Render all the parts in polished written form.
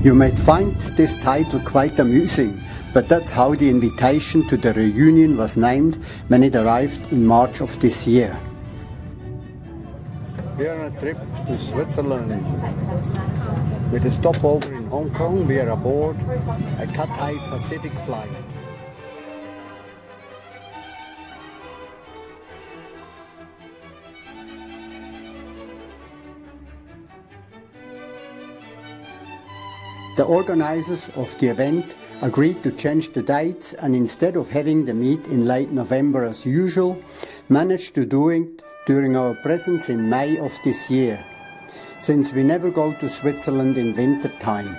You might find this title quite amusing, but that's how the invitation to the reunion was named when it arrived in March of this year. We are on a trip to Switzerland. With a stopover in Hong Kong, we are aboard a Cathay Pacific flight. The organizers of the event agreed to change the dates, and instead of having the meet in late November as usual, managed to do it during our presence in May of this year, since we never go to Switzerland in winter time.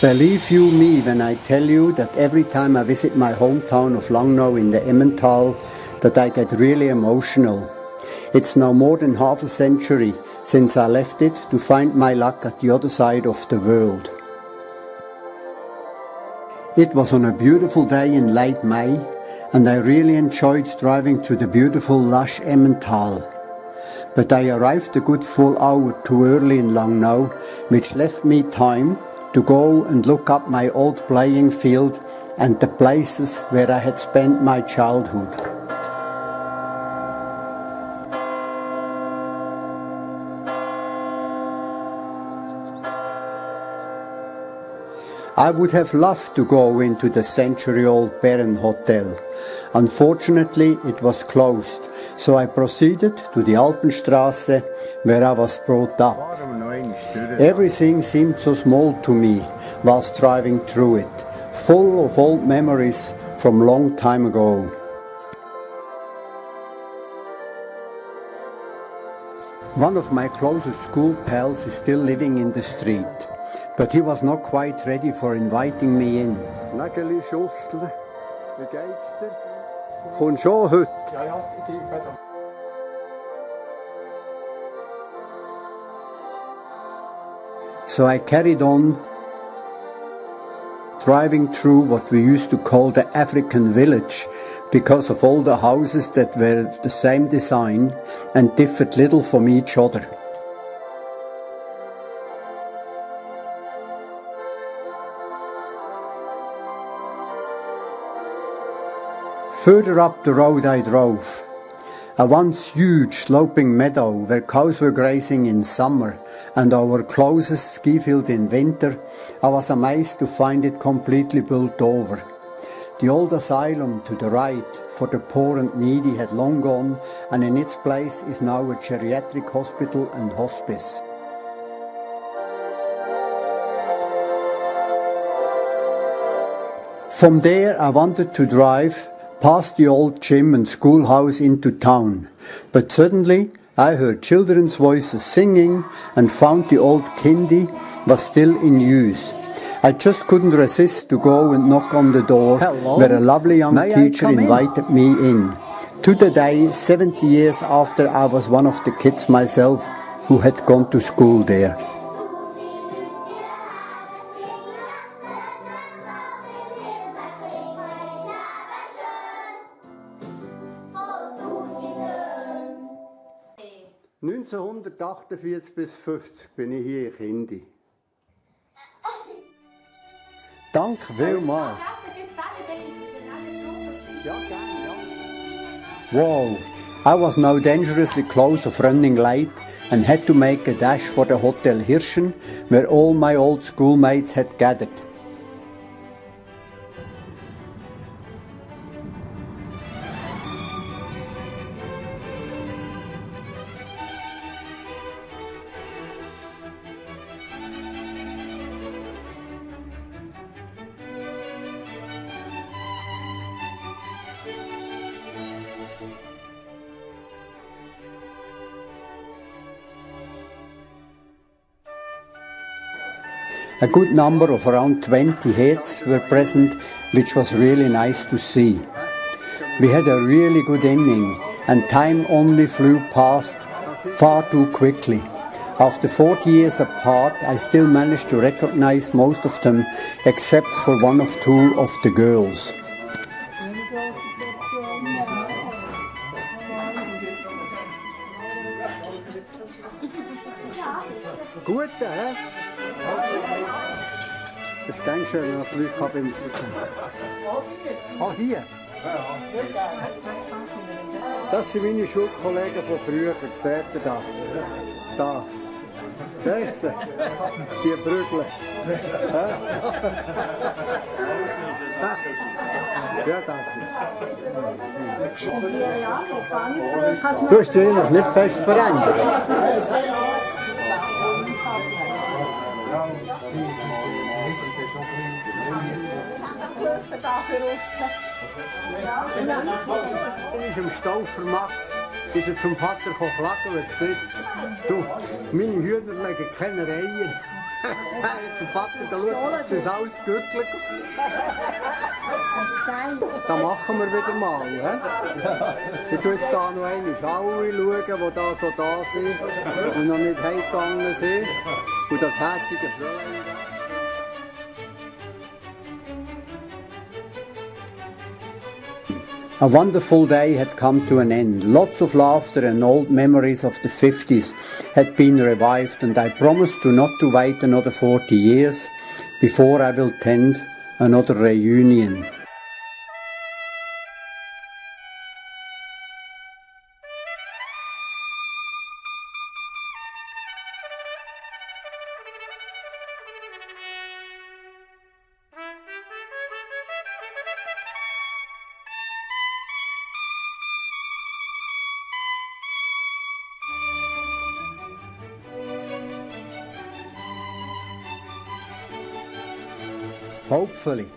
Believe you me when I tell you that every time I visit my hometown of Langnau in the Emmental, that I get really emotional. It's now more than half a century since I left it to find my luck at the other side of the world. It was on a beautiful day in late May, and I really enjoyed driving to the beautiful lush Emmental. But I arrived a good full hour too early in Langnau, which left me time to go and look up my old playing field and the places where I had spent my childhood. I would have loved to go into the century-old Baron Hotel. Unfortunately, it was closed, so I proceeded to the Alpenstrasse, where I was brought up. Everything seemed so small to me whilst driving through it, full of old memories from long time ago. One of my closest school pals is still living in the street, but he was not quite ready for inviting me in. Nageli Schussler, wie geht's dir? Kommst schon heute? Ja, ich gehe weiter. So I carried on driving through what we used to call the African village, because of all the houses that were the same design and differed little from each other. Further up the road I drove. A once huge sloping meadow where cows were grazing in summer and our closest ski field in winter, I was amazed to find it completely built over. The old asylum to the right for the poor and needy had long gone, and in its place is now a geriatric hospital and hospice. From there I wanted to drive past the old gym and schoolhouse into town, but suddenly I heard children's voices singing and found the old kindy was still in use. I just couldn't resist to go and knock on the door. Hello. Where a lovely young teacher invited me in. To the day, 70 years after I was one of the kids myself who had gone to school there. bis 50 bin ich hier in Kindi. Danke vielmals. Wow, I was now dangerously close of running late and had to make a dash for the Hotel Hirschen, where all my old schoolmates had gathered. A good number of around 20 heads were present, which was really nice to see. We had a really good evening and time only flew past far too quickly. After 40 years apart, I still manage to recognize most of them, except for one or two of the girls. Gute, hä? Das ist ganz schön, wenn man Glück hat beim Ah, hier? Das sind meine Schulkollegen von früher, seht ihr da? Da. Da ist sie, die Brügel. Ja, das ist. Du hast dich noch nicht fest verändert. Er ist im Staufer Max, ist er zum Vater klagen und hat gesagt, du, meine Hühner legen keine Eier. Der Vater schaut, sie sind alles glücklich. Das machen wir wieder mal. He? Ich tue jetzt hier noch einmal alle schauen, die da so da sind und noch nicht heimgegangen sind. Und das herzige Fräulein. A wonderful day had come to an end. Lots of laughter and old memories of the 50s had been revived, and I promised not to wait another 40 years before I will attend another reunion. Hopefully.